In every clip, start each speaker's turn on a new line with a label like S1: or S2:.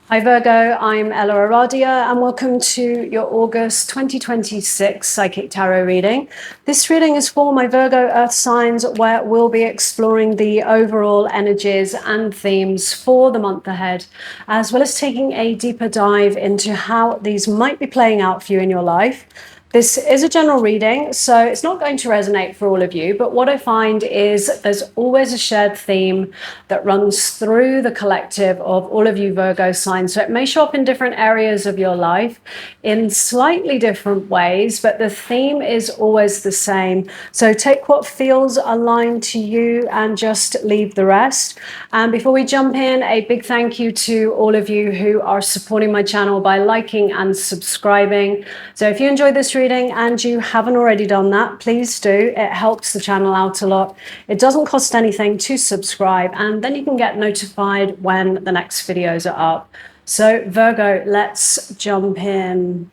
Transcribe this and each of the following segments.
S1: Hi Virgo, I'm EllaAradia and welcome to your August 2026 Psychic Tarot reading. This reading is for my Virgo Earth signs where we'll be exploring the overall energies and themes for the month ahead, as well as taking a deeper dive into how these might be playing out for you in your life. This is a general reading, so it's not going to resonate for all of you, but what I find is there's always a shared theme that runs through the collective of all of you Virgo signs. So it may show up in different areas of your life in slightly different ways, but the theme is always the same. So take what feels aligned to you and just leave the rest. And before we jump in, a big thank you to all of you who are supporting my channel by liking and subscribing. So if you enjoyed this reading and you haven't already done that, please do. It helps the channel out a lot. It doesn't cost anything to subscribe, and then you can get notified when the next videos are up. So Virgo, let's jump in.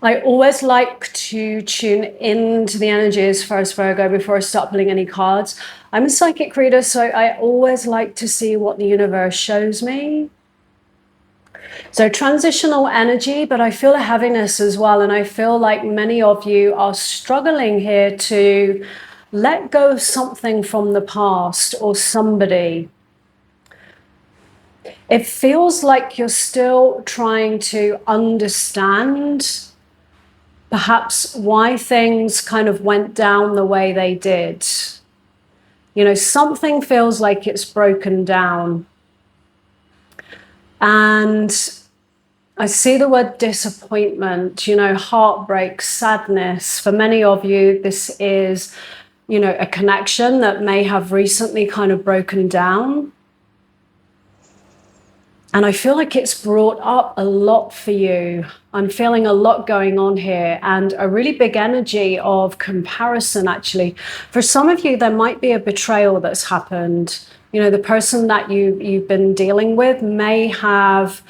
S1: I always like to tune into the energies first, Virgo, before I start pulling any cards. I'm a psychic reader, so I always like to see what the universe shows me. So transitional energy, but I feel a heaviness as well. And I feel like many of you are struggling here to let go of something from the past or somebody. It feels like you're still trying to understand perhaps why things kind of went down the way they did. You know, something feels like it's broken down. And I see the word disappointment, you know, heartbreak, sadness. For many of you, this is, you know, a connection that may have recently kind of broken down. And I feel like it's brought up a lot for you. I'm feeling a lot going on here, and a really big energy of comparison, actually. For some of you, there might be a betrayal that's happened. You know, the person that you've been dealing with may have,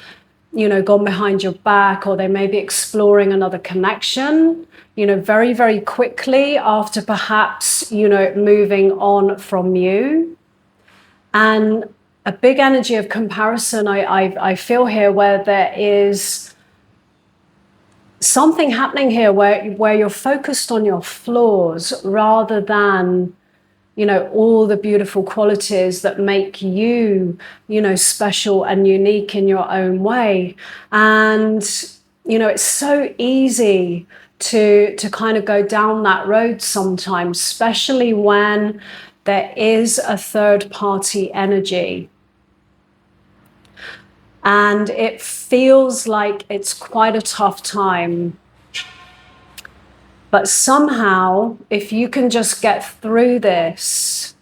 S1: you know, gone behind your back, or they may be exploring another connection, you know, very, very quickly after perhaps, you know, moving on from you. And a big energy of comparison I feel here, where there is something happening here where you're focused on your flaws rather than, you know, all the beautiful qualities that make you, you know, special and unique in your own way. And, you know, it's so easy to kind of go down that road sometimes, especially when there is a third party energy. And it feels like it's quite a tough time. But somehow, if you can just get through this,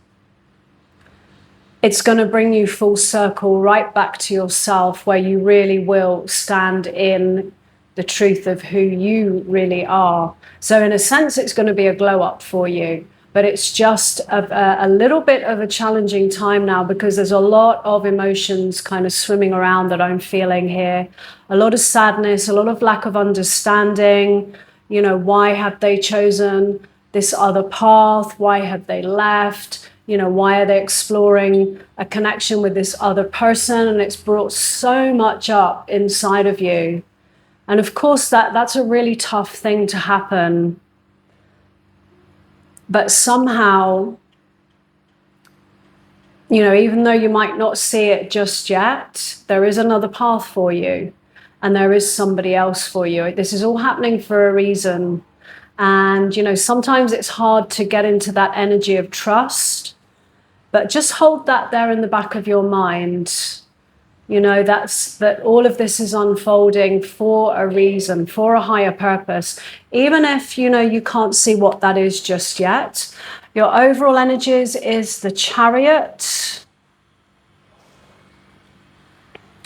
S1: it's going to bring you full circle right back to yourself, where you really will stand in the truth of who you really are. So in a sense, it's going to be a glow up for you. But it's just a little bit of a challenging time now, because there's a lot of emotions kind of swimming around that I'm feeling here. A lot of sadness, a lot of lack of understanding. You know, why have they chosen this other path? Why have they left? You know, why are they exploring a connection with this other person? And it's brought so much up inside of you. And of course, that's a really tough thing to happen. But somehow, you know, even though you might not see it just yet, there is another path for you, and there is somebody else for you. This is all happening for a reason. And, you know, sometimes it's hard to get into that energy of trust, but just hold that there in the back of your mind. You know, that all of this is unfolding for a reason, for a higher purpose. Even if, you know, you can't see what that is just yet. Your overall energies is the Chariot.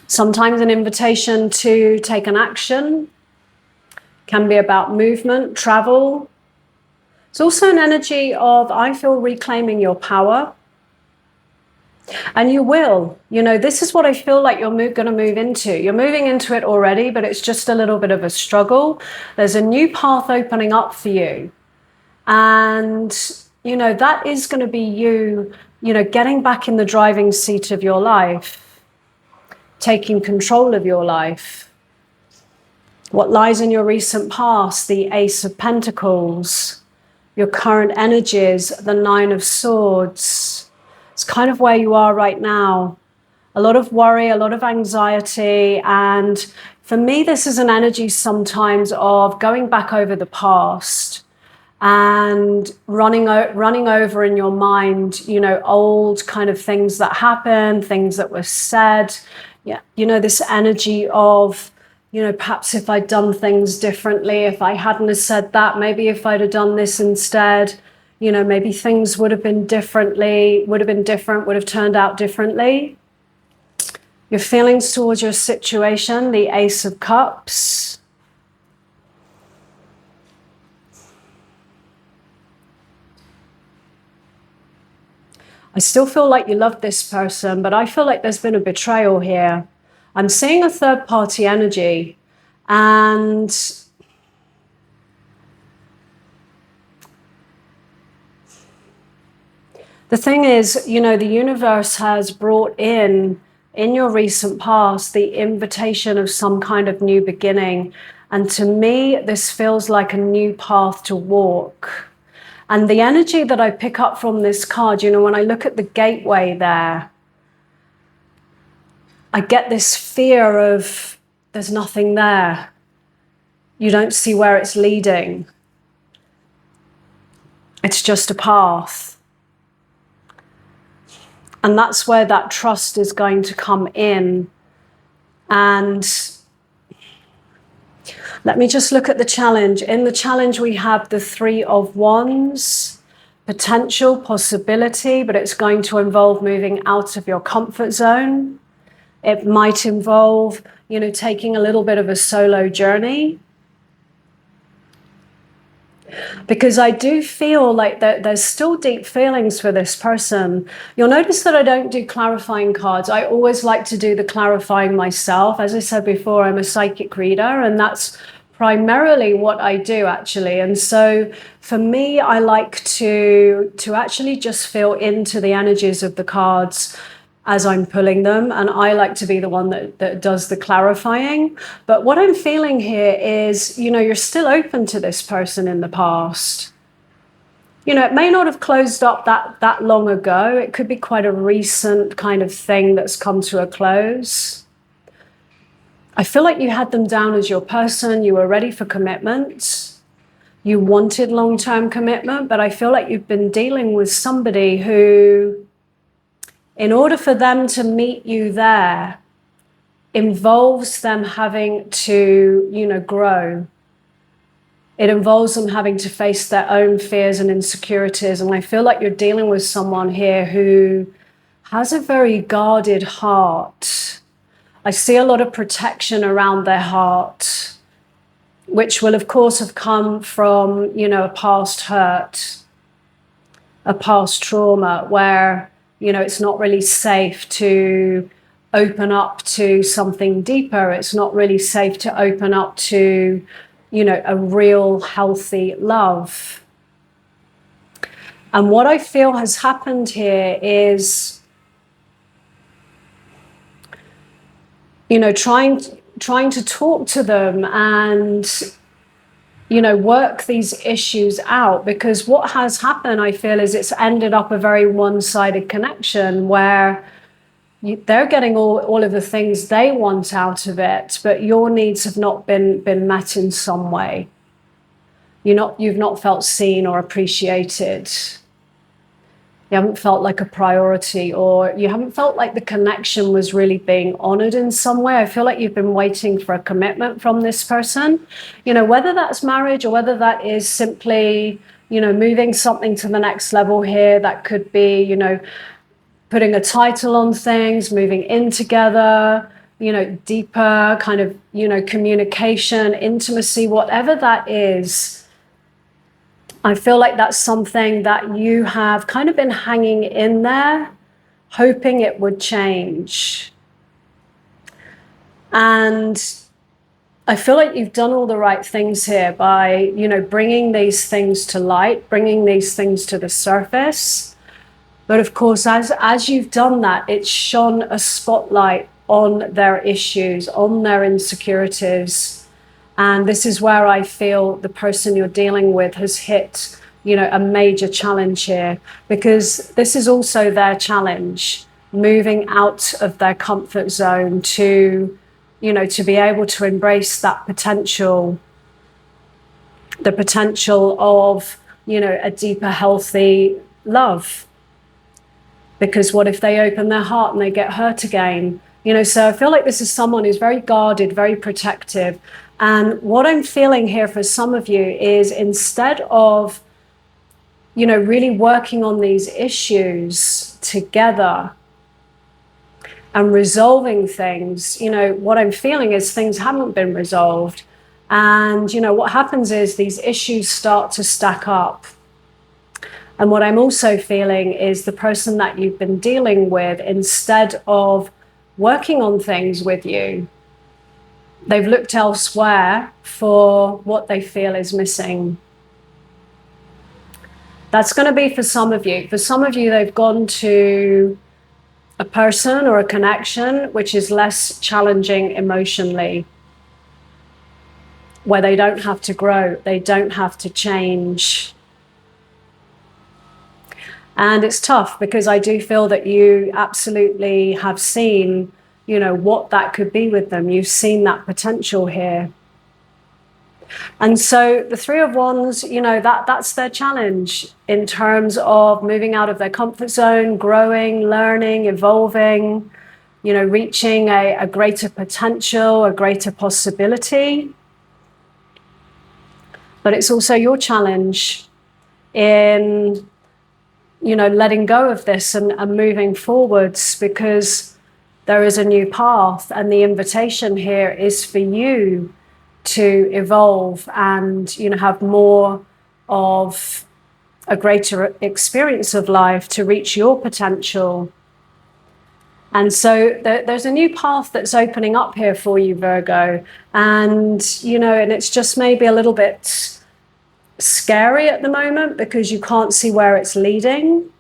S1: Sometimes an invitation to take an action. Can be about movement, travel. It's also an energy of, I feel, reclaiming your power. And you will, you know, this is what I feel like you're going to move into. You're moving into it already, but it's just a little bit of a struggle. There's a new path opening up for you. And, you know, that is going to be you, you know, getting back in the driving seat of your life. taking control of your life. What lies in your recent past, the Ace of Pentacles, your current energies, the Nine of Swords. It's kind of where you are right now. A lot of worry, a lot of anxiety, and for me, this is an energy sometimes of going back over the past and running over in your mind, you know, old kind of things that happened, things that were said. Yeah, you know, this energy of, you know, perhaps if I'd done things differently, if I hadn't have said that, maybe if I'd have done this instead, you know, maybe things would have been different, would have turned out differently. Your feelings towards your situation, the Ace of Cups. I still feel like you love this person, but I feel like there's been a betrayal here. I'm seeing a third-party energy, and the thing is, you know, the universe has brought in your recent past, the invitation of some kind of new beginning. And to me, this feels like a new path to walk. And the energy that I pick up from this card, you know, when I look at the gateway there, I get this fear of there's nothing there. You don't see where it's leading. It's just a path. And that's where that trust is going to come in. And let me just look at the challenge. In the challenge, we have the Three of Wands, potential, possibility, but it's going to involve moving out of your comfort zone. It might involve, you know, taking a little bit of a solo journey. Because I do feel like there's still deep feelings for this person. You'll notice that I don't do clarifying cards. I always like to do the clarifying myself. As I said before, I'm a psychic reader, and that's primarily what I do, actually. And so for me, I like to actually just feel into the energies of the cards as I'm pulling them, and I like to be the one that does the clarifying. But what I'm feeling here is, you know, you're still open to this person in the past. You know, it may not have closed up that long ago. It could be quite a recent kind of thing that's come to a close. I feel like you had them down as your person. You were ready for commitment. You wanted long-term commitment, but I feel like you've been dealing with somebody who, in order for them to meet you there, involves them having to, you know, grow. It involves them having to face their own fears and insecurities. And I feel like you're dealing with someone here who has a very guarded heart. I see a lot of protection around their heart, which will, of course, have come from, you know, a past hurt, a past trauma where, you know, it's not really safe to open up to something deeper. It's not really safe to open up to, you know, a real healthy love. And what I feel has happened here is, you know, trying to talk to them and, you know, work these issues out, because what has happened, I feel, is it's ended up a very one-sided connection where they're getting all of the things they want out of it, but your needs have not been met in some way. You've not felt seen or appreciated. You haven't felt like a priority, or you haven't felt like the connection was really being honored in some way. I feel like you've been waiting for a commitment from this person, you know, whether that's marriage or whether that is simply, you know, moving something to the next level here. That could be, you know, putting a title on things, moving in together, you know, deeper kind of, you know, communication, intimacy, whatever that is. I feel like that's something that you have kind of been hanging in there, hoping it would change. And I feel like you've done all the right things here by, you know, bringing these things to light, bringing these things to the surface. But of course, as you've done that, it's shone a spotlight on their issues, on their insecurities. And this is where I feel the person you're dealing with has hit, a major challenge here, because this is also their challenge, moving out of their comfort zone to be able to embrace that potential, the potential of, a deeper, healthy love. Because what if they open their heart and they get hurt again? So I feel like this is someone who's very guarded, very protective. And what I'm feeling here for some of you is, instead of, really working on these issues together and resolving things, what I'm feeling is things haven't been resolved. And, what happens is these issues start to stack up. And what I'm also feeling is the person that you've been dealing with, instead of working on things with you, they've looked elsewhere for what they feel is missing. That's going to be for some of you. For some of you, they've gone to a person or a connection which is less challenging emotionally, where they don't have to grow, they don't have to change. And it's tough, because I do feel that you absolutely have seen, what that could be with them. You've seen that potential here. And so the Three of Wands, that's their challenge in terms of moving out of their comfort zone, growing, learning, evolving, reaching a greater potential, a greater possibility. But it's also your challenge in, letting go of this and moving forwards, because there is a new path, and the invitation here is for you to evolve and, have more of a greater experience of life, to reach your potential. And so there's a new path that's opening up here for you, Virgo. And, and it's just maybe a little bit scary at the moment, because you can't see where it's leading.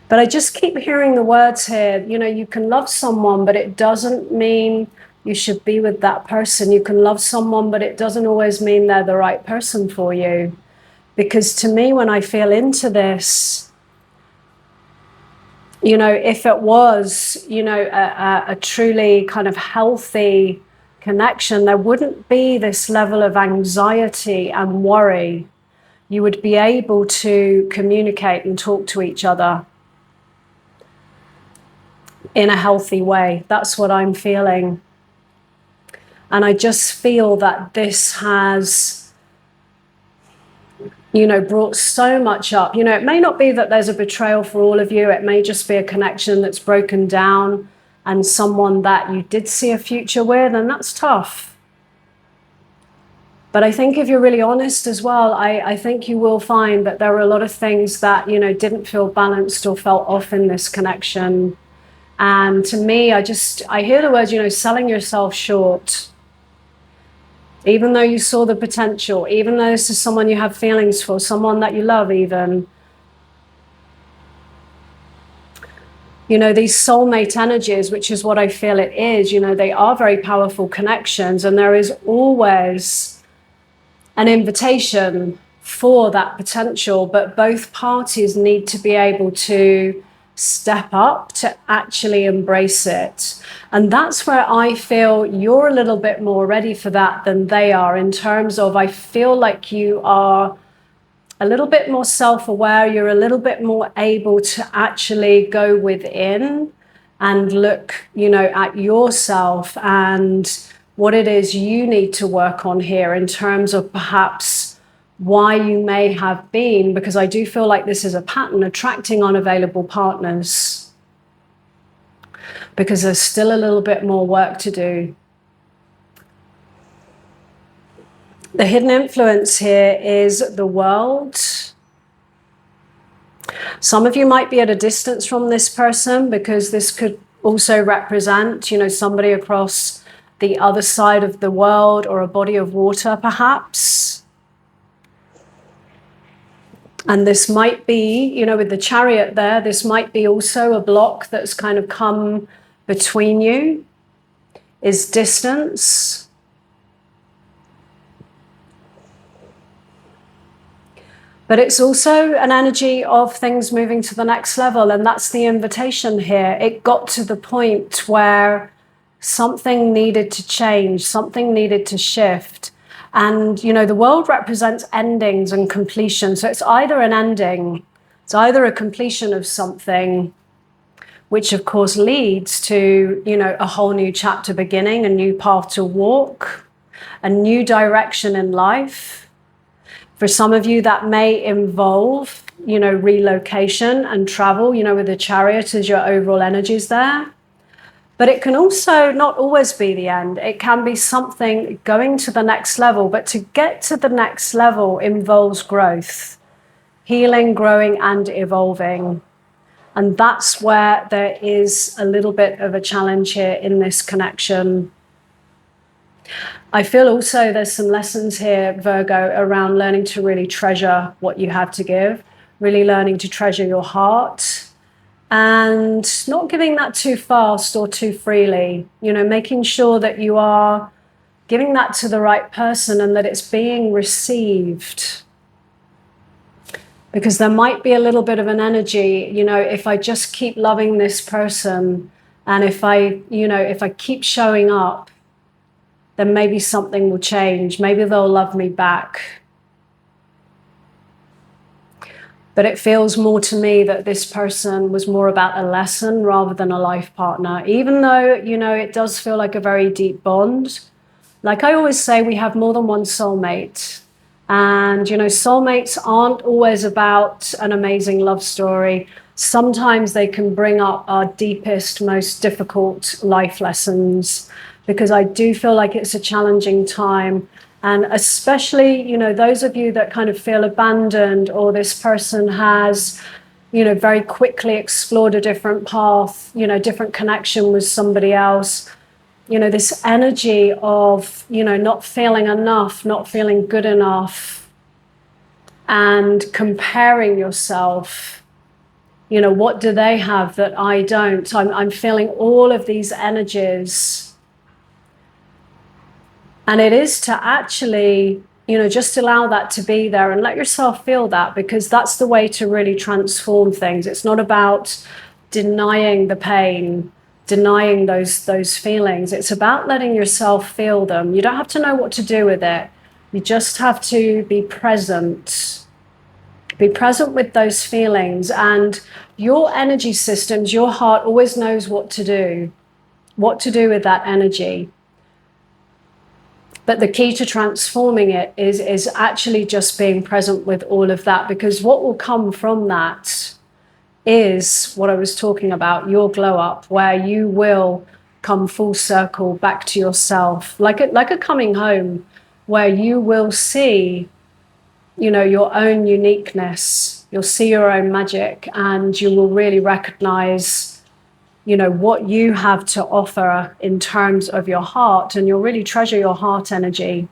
S1: But I just keep hearing the words here, you can love someone, but it doesn't mean you should be with that person. You can love someone, but it doesn't always mean they're the right person for you. Because to me, when I feel into this, if it was, a truly kind of healthy connection, there wouldn't be this level of anxiety and worry. You would be able to communicate and talk to each other in a healthy way. That's what I'm feeling. And I just feel that this has, brought so much up. It may not be that there's a betrayal for all of you. It may just be a connection that's broken down, and someone that you did see a future with, and that's tough. But I think if you're really honest as well, I think you will find that there are a lot of things that, didn't feel balanced or felt off in this connection. And to me, I hear the words, selling yourself short. Even though you saw the potential, even though this is someone you have feelings for, someone that you love even. These soulmate energies, which is what I feel it is, they are very powerful connections, and there is always an invitation for that potential, but both parties need to be able to step up to actually embrace it. And that's where I feel you're a little bit more ready for that than they are, in terms of, I feel like you are a little bit more self-aware, you're a little bit more able to actually go within and look, at yourself and what it is you need to work on here, in terms of perhaps why you may have been, because I do feel like this is a pattern, attracting unavailable partners, because there's still a little bit more work to do. The hidden influence here is the world. Some of you might be at a distance from this person, because this could also represent, somebody across the other side of the world, or a body of water perhaps. And this might be, you know, with the Chariot there, this might be also a block that's kind of come between you, is distance. But it's also an energy of things moving to the next level. And that's the invitation here. It got to the point where something needed to change, something needed to shift. And, you know, the world represents endings and completion. So it's either an ending, it's either a completion of something, which of course leads to, you know, a whole new chapter beginning, a new path to walk, a new direction in life. For some of you, that may involve, you know, relocation and travel, you know, with the Chariot as your overall energies there. But it can also not always be the end. It can be something going to the next level. But to get to the next level involves growth, healing, growing, and evolving. And that's where there is a little bit of a challenge here in this connection. I feel also there's some lessons here, Virgo, around learning to really treasure what you have to give, really learning to treasure your heart, and not giving that too fast or too freely, you know, making sure that you are giving that to the right person and that it's being received. Because there might be a little bit of an energy, you know, if I just keep loving this person and if I, you know, if I keep showing up, then maybe something will change. Maybe they'll love me back. But it feels more to me that this person was more about a lesson rather than a life partner, even though, you know, it does feel like a very deep bond. Like I always say, we have more than one soulmate. And, you know, soulmates aren't always about an amazing love story. Sometimes they can bring up our deepest, most difficult life lessons, because I do feel like it's a challenging time. And especially, you know, those of you that kind of feel abandoned, or this person has, you know, very quickly explored a different path, you know, different connection with somebody else, you know, this energy of, you know, not feeling enough, not feeling good enough, and comparing yourself, you know, what do they have that I don't? I'm feeling all of these energies. And it is to actually, you know, just allow that to be there and let yourself feel that, because that's the way to really transform things. It's not about denying the pain, denying those feelings. It's about letting yourself feel them. You don't have to know what to do with it. You just have to be present. Be present with those feelings, and your energy systems, your heart always knows what to do with that energy. But the key to transforming it is actually just being present with all of that, because what will come from that is what I was talking about, your glow up, where you will come full circle back to yourself, like a coming home, where you will see, you know, your own uniqueness, you'll see your own magic, and you will really recognize, you know, what you have to offer in terms of your heart, and you'll really treasure your heart energy.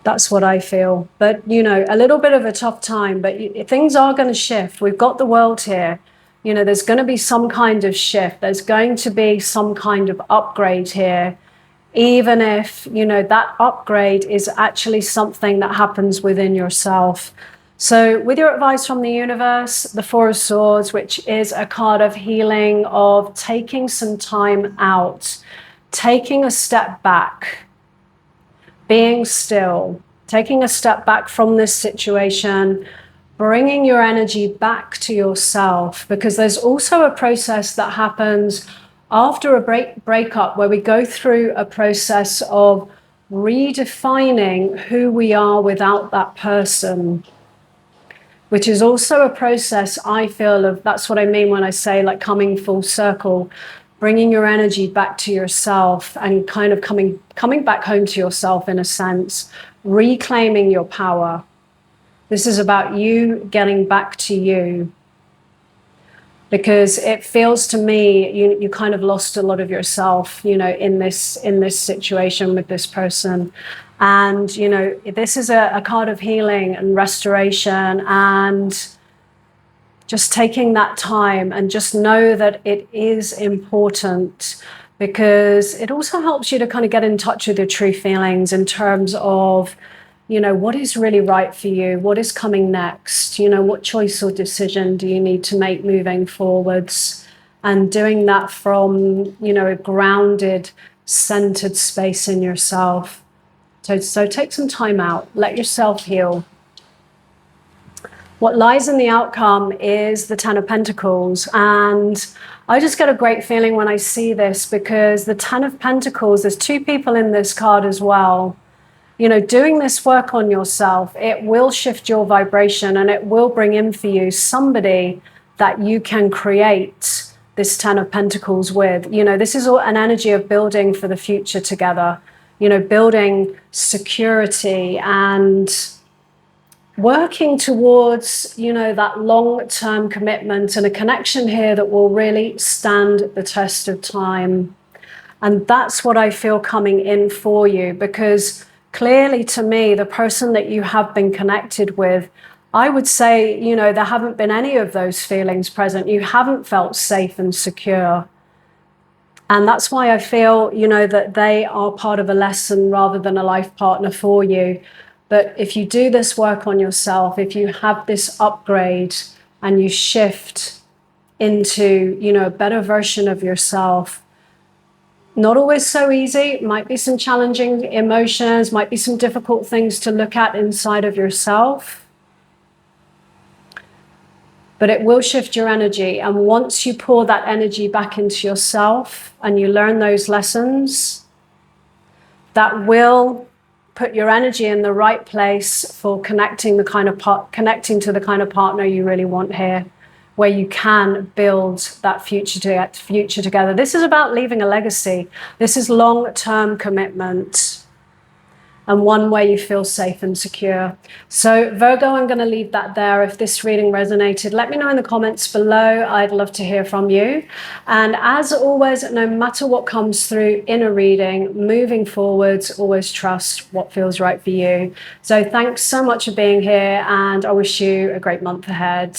S1: That's what I feel. But, you know, a little bit of a tough time, but things are going to shift. We've got the world here. You know, there's going to be some kind of shift. There's going to be some kind of upgrade here, even if, you know, that upgrade is actually something that happens within yourself. So with your advice from the universe, the Four of Swords, which is a card of healing, of taking some time out, taking a step back, being still, taking a step back from this situation, bringing your energy back to yourself, because there's also a process that happens after a breakup where we go through a process of redefining who we are without that person, which is also a process, I feel, of, that's what I mean when I say like coming full circle, bringing your energy back to yourself and kind of coming back home to yourself in a sense, reclaiming your power. This is about you getting back to you. because it feels to me you kind of lost a lot of yourself, in this situation with this person. And this is a card of healing and restoration, and just taking that time, and just know that it is important, because it also helps you to kind of get in touch with your true feelings in terms of what is really right for you, what is coming next, what choice or decision do you need to make moving forwards, and doing that from a grounded, centered space in yourself. So take some time out, let yourself heal. What lies in the outcome is the Ten of Pentacles, and I just get a great feeling when I see this, because the Ten of Pentacles, there's two people in this card as well. Doing this work on yourself, it will shift your vibration, and it will bring in for you somebody that you can create this Ten of Pentacles with. This is an energy of building for the future together, building security and working towards, that long-term commitment and a connection here that will really stand the test of time. And that's what I feel coming in for you, because clearly to me, the person that you have been connected with, I would say, there haven't been any of those feelings present. You haven't felt safe and secure. And that's why I feel, that they are part of a lesson rather than a life partner for you. But if you do this work on yourself, if you have this upgrade and you shift into, a better version of yourself, not always so easy, might be some challenging emotions, might be some difficult things to look at inside of yourself, but it will shift your energy. And once you pour that energy back into yourself and you learn those lessons, that will put your energy in the right place for connecting to the kind of partner you really want here, where you can build that future together. This is about leaving a legacy. This is long-term commitment, and one where you feel safe and secure. So Virgo, I'm going to leave that there. If this reading resonated, let me know in the comments below. I'd love to hear from you. And as always, no matter what comes through in a reading, moving forwards, always trust what feels right for you. So thanks so much for being here, and I wish you a great month ahead.